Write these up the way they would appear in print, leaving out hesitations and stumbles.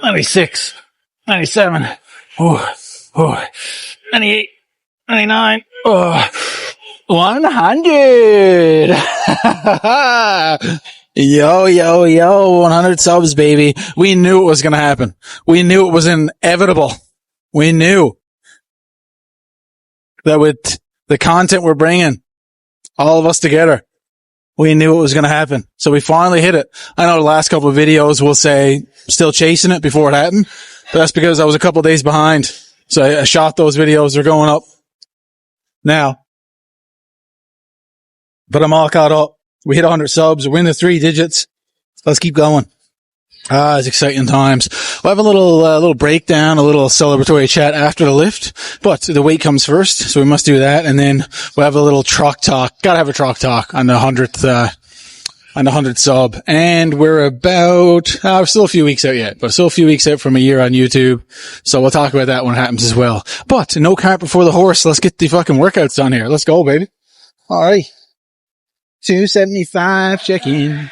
96, 97, oh, 98, 99, 100. Yo, 100 subs, baby. We knew it was going to happen. We knew it was inevitable. We knew that with the content we're bringing, all of us together, we knew it was going to happen. So we finally hit it. I know the last couple of videos will say still chasing it before it happened, but that's because I was a couple of days behind. So I shot those videos. They're going up now, but I'm all caught up. We hit 100 subs. We're in the 3 digits. Let's keep going. It's exciting times. We'll have a little breakdown, a little celebratory chat after the lift, but the weight comes first, so we must do that. And then we'll have a little truck talk. Gotta have a truck talk on the 100th sub. And we're about, we're still a few weeks out yet, but still a few weeks out from a year on YouTube. So we'll talk about that when it happens as well. But no cart before the horse. Let's get the fucking workouts done here. Let's go, baby. All right. 275 check-in.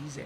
Easy.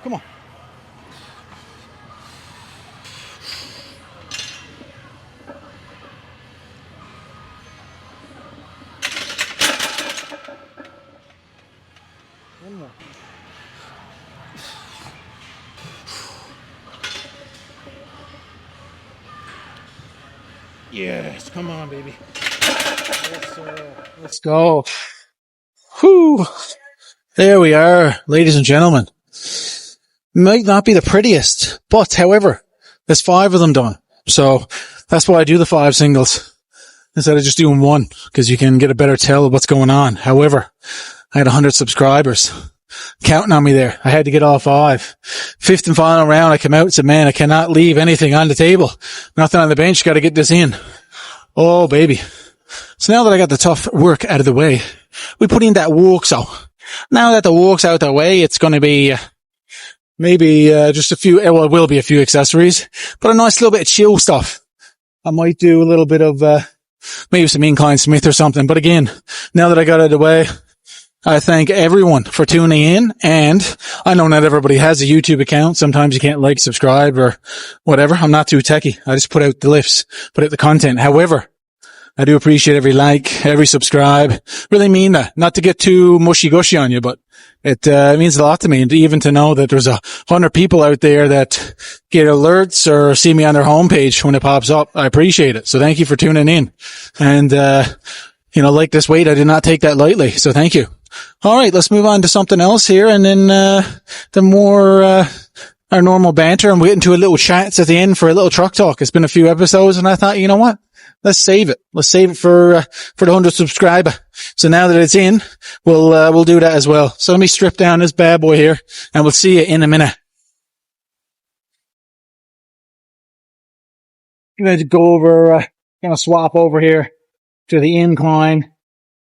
Come on. One more. Yes, come on, baby. Yes, sir. Let's go. Whew. There we are, ladies and gentlemen. Might not be the prettiest, but however, there's 5 of them done. So that's why I do the 5 singles instead of just doing one, because you can get a better tell of what's going on. However, I had 100 subscribers counting on me there. I had to get all 5. 5th and final round, I come out and said, man, I cannot leave anything on the table. Nothing on the bench. Got to get this in. Oh, baby. So now that I got the tough work out of the way, we put in that walk. So now that the walk's out the way, it's going to be maybe just a few, well, it will be a few accessories, but a nice little bit of chill stuff. I might do a little bit of maybe some incline Smith or something. But again, now that I got out of the way, I thank everyone for tuning in. And I know not everybody has a YouTube account. Sometimes you can't like, subscribe, or whatever. I'm not too techie. I just put out the lifts, put out the content. However, I do appreciate every like, every subscribe. Really mean that. Not to get too mushy-gushy on you, but it means a lot to me. And even to know that there's 100 people out there that get alerts or see me on their homepage when it pops up. I appreciate it. So thank you for tuning in. And, like this weight, I did not take that lightly. So thank you. All right, let's move on to something else here. And then, the more, our normal banter, and we'll get into a little chats at the end for a little truck talk. It's been a few episodes and I thought, you know what? Let's save it. Let's save it for the 100 subscriber. So now that it's in, we'll do that as well. So let me strip down this bad boy here and we'll see you in a minute. I'm going to go over, kind of swap over here to the incline.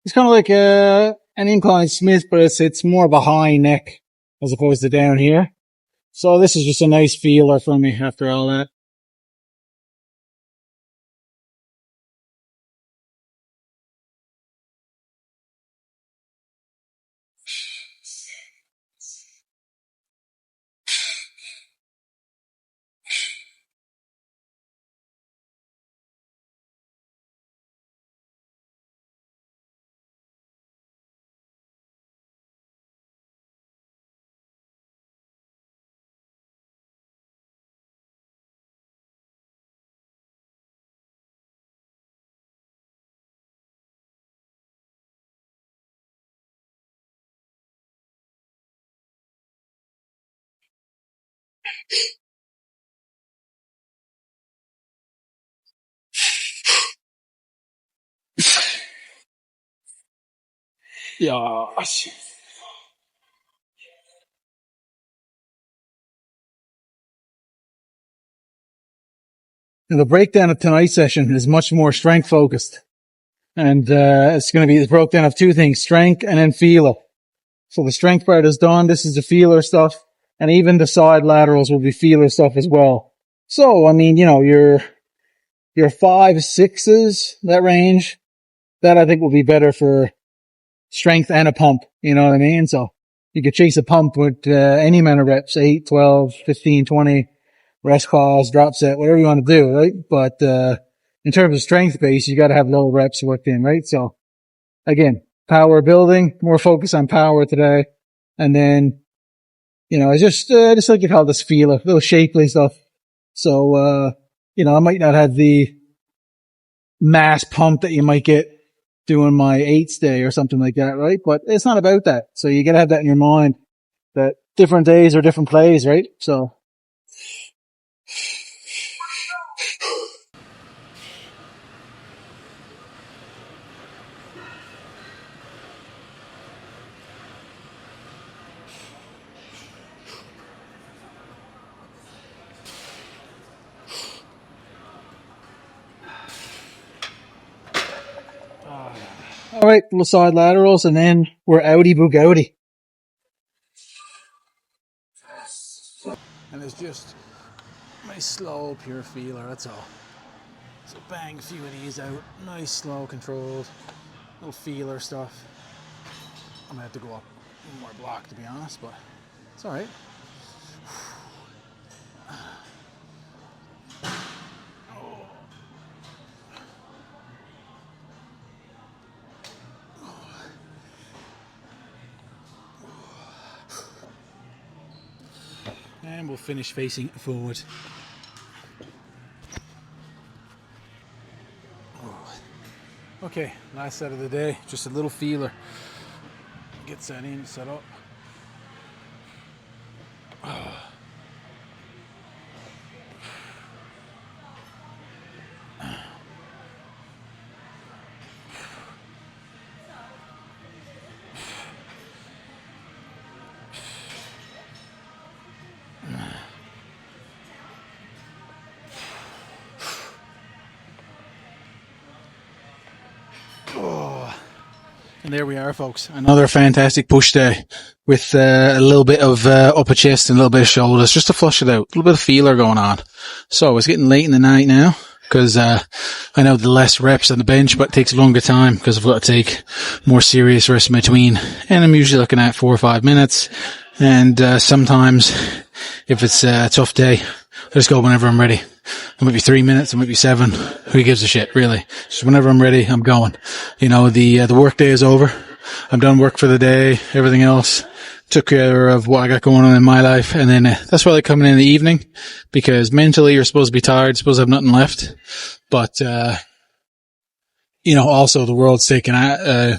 It's kind of like, an incline Smith, but it's more of a high neck as opposed to down here. So this is just a nice feeler for me after all that. Yes. And the breakdown of tonight's session is much more strength focused. And it's going to be the breakdown of two things, strength and then feeler. So the strength part is done. This is the feeler stuff. And even the side laterals will be feeler stuff as well. So, I mean, you know, your 5-6s, that range, that I think will be better for strength and a pump. You know what I mean? So you could chase a pump with any amount of reps, 8, 12, 15, 20, rest pause, drop set, whatever you want to do, right? But in terms of strength base, you got to have low reps worked in, right? So again, power building, more focus on power today. And then, you know, it's just like you call this feeler, little shapely stuff. So, you know, I might not have the mass pump that you might get doing my 8s day or something like that, right? But it's not about that. So you got to have that in your mind that different days are different plays, right? So. All right, little side laterals, and then we're outie boogouty. And it's just nice, slow, pure feeler, that's all. So bang a few of these out, nice, slow, controlled, little feeler stuff. I'm gonna have to go up one more block to be honest, but it's all right. And we'll finish facing forward. Okay, last set of the day, just a little feeler. Get that in, set up. And there we are, folks. Another fantastic push day with a little bit of upper chest and a little bit of shoulders, just to flush it out. A little bit of feeler going on. So it's getting late in the night now because I know the less reps on the bench, but it takes a longer time because I've got to take more serious rests in between. And I'm usually looking at 4 or 5 minutes. And sometimes, if it's a tough day, I just go whenever I'm ready. It might be 3 minutes, it might be 7. Who gives a shit, really? Just whenever I'm ready, I'm going. You know, the work day is over. I'm done work for the day, everything else. Took care of what I got going on in my life. And then that's why I come in the evening, because mentally you're supposed to be tired, supposed to have nothing left. But, you know, also the world's taken,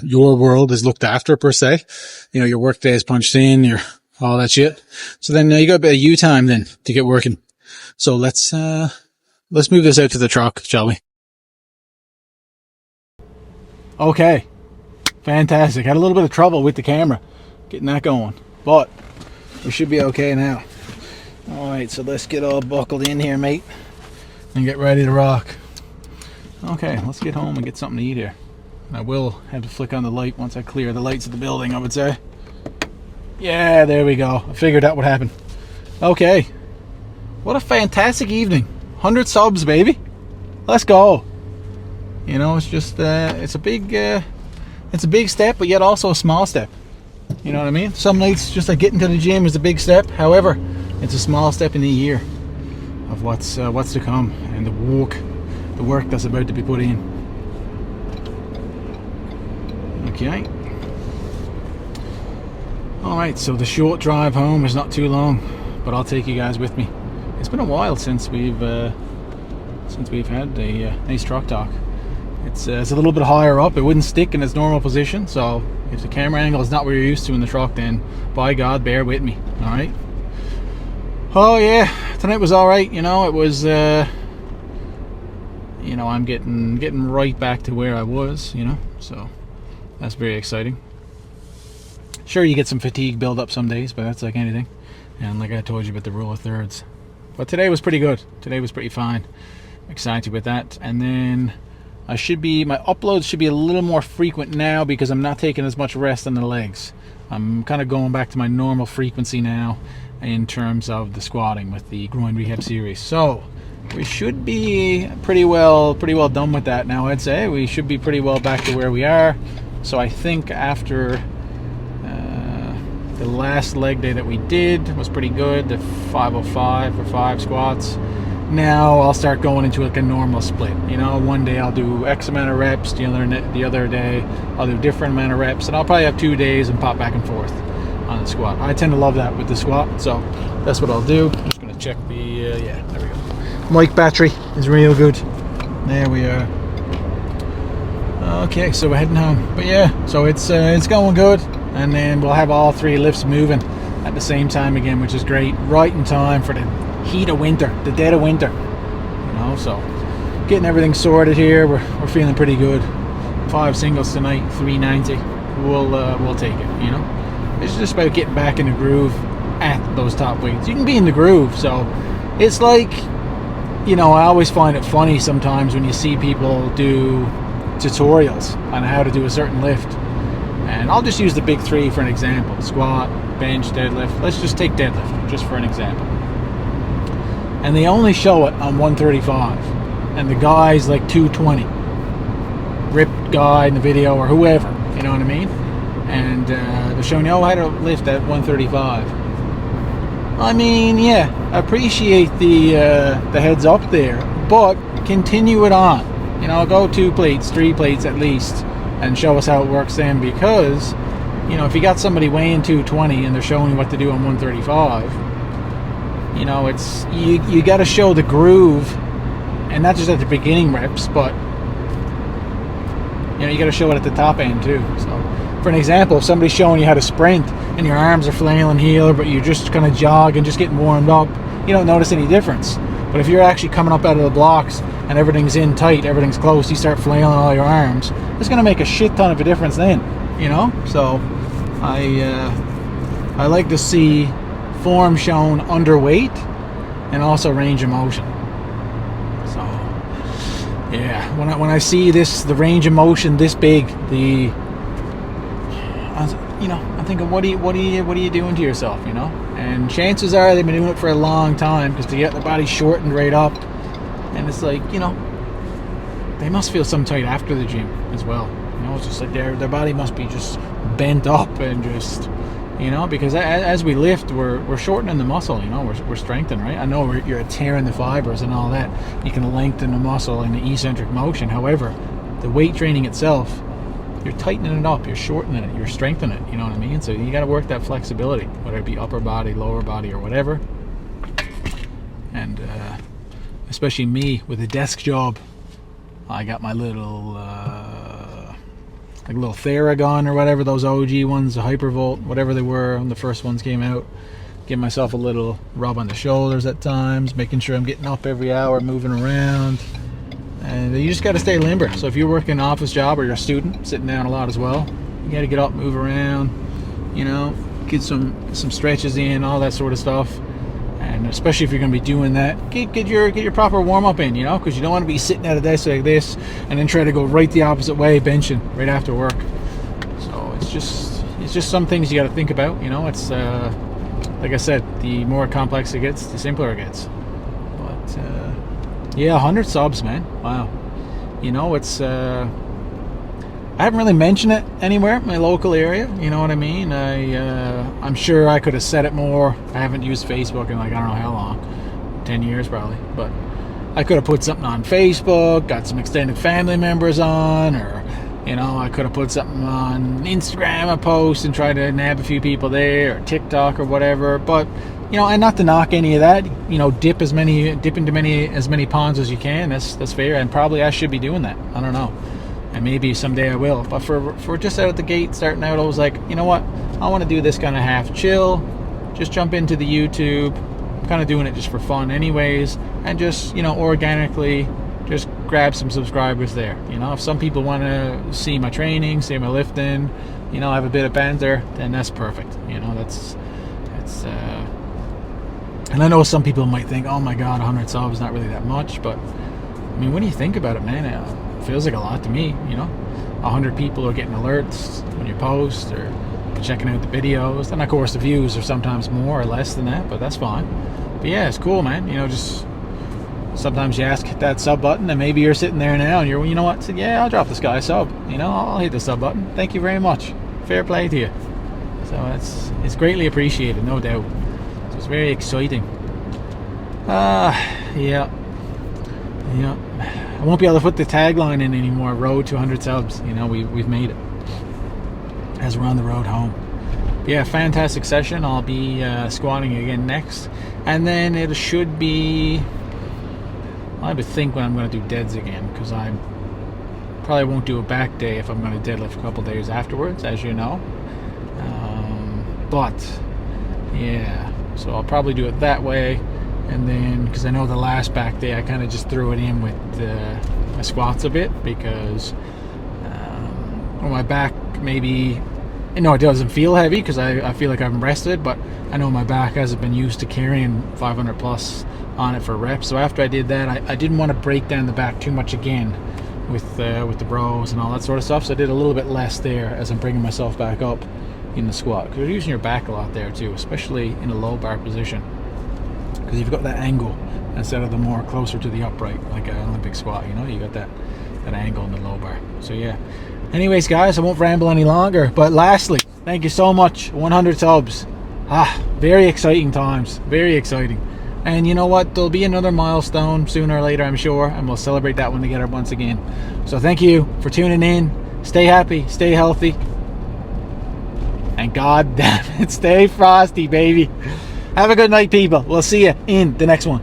your world is looked after per se. You know, your work day is punched in, all that shit. So then you got a bit of you time then to get working. So let's move this out to the truck, shall we? Okay. Fantastic. Had a little bit of trouble with the camera getting that going, but we should be okay now. Alright, so let's get all buckled in here, mate, and get ready to rock. Okay, let's get home and get something to eat here. I will have to flick on the light once I clear the lights of the building, I would say. Yeah, there we go. I figured that would happen. Okay. What a fantastic evening. 100 subs, baby. Let's go. You know, it's just, it's a big step, but yet also a small step. You know what I mean? Some nights, just like getting to the gym is a big step. However, it's a small step in the year of what's to come, and the work that's about to be put in. Okay. Alright, so the short drive home is not too long, but I'll take you guys with me. It's been a while since we've had a nice truck talk. It's a little bit higher up. It wouldn't stick in its normal position, so if the camera angle is not what you're used to in the truck, then by God, bear with me. Alright? Oh yeah, tonight was all right. It was. I'm getting right back to where I was. So that's very exciting. Sure, you get some fatigue build up some days, but that's like anything. And like I told you about the rule of thirds. But today was pretty good. Today was pretty fine. Excited with that. And then my uploads should be a little more frequent now because I'm not taking as much rest on the legs. I'm kind of going back to my normal frequency now in terms of the squatting with the groin rehab series. So we should be pretty well done with that now. I'd say we should be pretty well back to where we are. So I think after the last leg day that we did was pretty good, the 505 for 5 squats. Now I'll start going into like a normal split. One day I'll do X amount of reps, the other day I'll do different amount of reps, and I'll probably have 2 days and pop back and forth on the squat. I tend to love that with the squat, so that's what I'll do. I'm just going to check the, yeah, there we go. Mic battery is real good. There we are. Okay, so we're heading home. But yeah, so it's going good. And then we'll have all 3 lifts moving at the same time again, which is great. Right in time for the heat of winter, the dead of winter. So getting everything sorted here. We're feeling pretty good. 5 singles tonight, 390. We'll take it. It's just about getting back in the groove at those top weights. You can be in the groove, so it's like, I always find it funny sometimes when you see people do tutorials on how to do a certain lift. And I'll just use the big 3 for an example. Squat, bench, deadlift. Let's just take deadlift, just for an example. And they only show it on 135. And the guy's like 220. Ripped guy in the video or whoever, you know what I mean? And they're showing you how to lift at 135. I mean, yeah, appreciate the heads up there. But continue it on. Go 2 plates, 3 plates at least. And show us how it works then, because if you got somebody weighing 220 and they're showing you what to do on 135, it's you got to show the groove, and not just at the beginning reps, but you got to show it at the top end too. So for an example, if somebody's showing you how to sprint and your arms are flailing here, but you're just kind of jogging, just getting warmed up, you don't notice any difference. But if you're actually coming up out of the blocks and everything's in tight, everything's close, you start flailing all your arms, it's going to make a shit ton of a difference then, So I like to see form shown underweight and also range of motion. So yeah, when I see the range of motion this big, I'm thinking, what are you doing to yourself, And chances are they've been doing it for a long time, because to get their body shortened right up, and it's like, they must feel some tight after the gym as well. It's just like their body must be just bent up and just, because as we lift, we're shortening the muscle, we're strengthening, right? I know you're tearing the fibers and all that. You can lengthen the muscle in the eccentric motion. However, the weight training itself, you're tightening it up, you're shortening it, you're strengthening it, you know what I mean? So you got to work that flexibility, whether it be upper body, lower body, or whatever. And especially me with a desk job, I got my little little Theragun or whatever, those OG ones, the Hypervolt, whatever they were when the first ones came out. Give myself a little rub on the shoulders at times, making sure I'm getting up every hour, moving around. And you just got to stay limber. So if you're working an office job or you're a student, sitting down a lot as well, you got to get up, move around, get some stretches in, all that sort of stuff. And especially if you're going to be doing that, get your proper warm-up in, because you don't want to be sitting at a desk like this and then try to go right the opposite way, benching right after work. So it's just some things you got to think about. It's like I said, the more complex it gets, the simpler it gets. But yeah, 100 subs, man. Wow. It's I haven't really mentioned it anywhere in my local area, you know what I mean? I'm sure I could have said it more. I haven't used Facebook in like, I don't know how long, 10 years probably, but I could have put something on Facebook, got some extended family members on, or, I could have put something on Instagram, a post, and tried to nab a few people there, or TikTok or whatever, but, and not to knock any of that, dip as many ponds as you can, that's fair, and probably I should be doing that, I don't know. And maybe someday I will. But for just out of the gate, starting out, I was like, you know what? I want to do this kind of half chill. Just jump into the YouTube, kind of doing it just for fun anyways, and just, you know, organically just grab some subscribers there. You know, if some people want to see my training, see my lifting, you know, have a bit of banter, then that's perfect. You know, that's and I know some people might think, oh my god, 100 subs is not really that much, but I mean, when you think about it, man, it feels like a lot to me. You know, 100 people are getting alerts when you post or checking out the videos, and of course the views are sometimes more or less than that, but that's fine. But yeah, it's cool, man. You know, just sometimes you hit that sub button, and maybe you're sitting there now and you're, you know what, so yeah, I'll drop this guy a sub. You know, I'll hit the sub button. Thank you very much. Fair play to you. So it's greatly appreciated, no doubt. So it's very exciting. Yeah. I won't be able to put the tagline in anymore. Road to 100 subs. You know, we've made it as we're on the road home. But yeah, fantastic session. I'll be squatting again next, and then it should be. I have to think when I'm going to do deads again, because I probably won't do a back day if I'm going to deadlift a couple days afterwards, as you know. But yeah, so I'll probably do it that way, and then because I know the last back day I kind of just threw it in with my squats a bit, because on my back maybe, you know, it doesn't feel heavy because I feel like I'm rested, but I know my back hasn't been used to carrying 500 plus on it for reps. So after I did that, I didn't want to break down the back too much again with the bros and all that sort of stuff, so I did a little bit less there as I'm bringing myself back up in the squat, because you're using your back a lot there too, especially in a low bar position, because you've got that angle instead of the more closer to the upright, like an Olympic squat. You know, you got that angle in the low bar. So yeah, anyways guys, I won't ramble any longer, but lastly, thank you so much. 100 subs. Very exciting times, very exciting. And you know what, there'll be another milestone sooner or later, I'm sure, and we'll celebrate that one together once again. So thank you for tuning in. Stay happy, stay healthy, and god damn it, stay frosty, baby. Have a good night, people. We'll see you in the next one.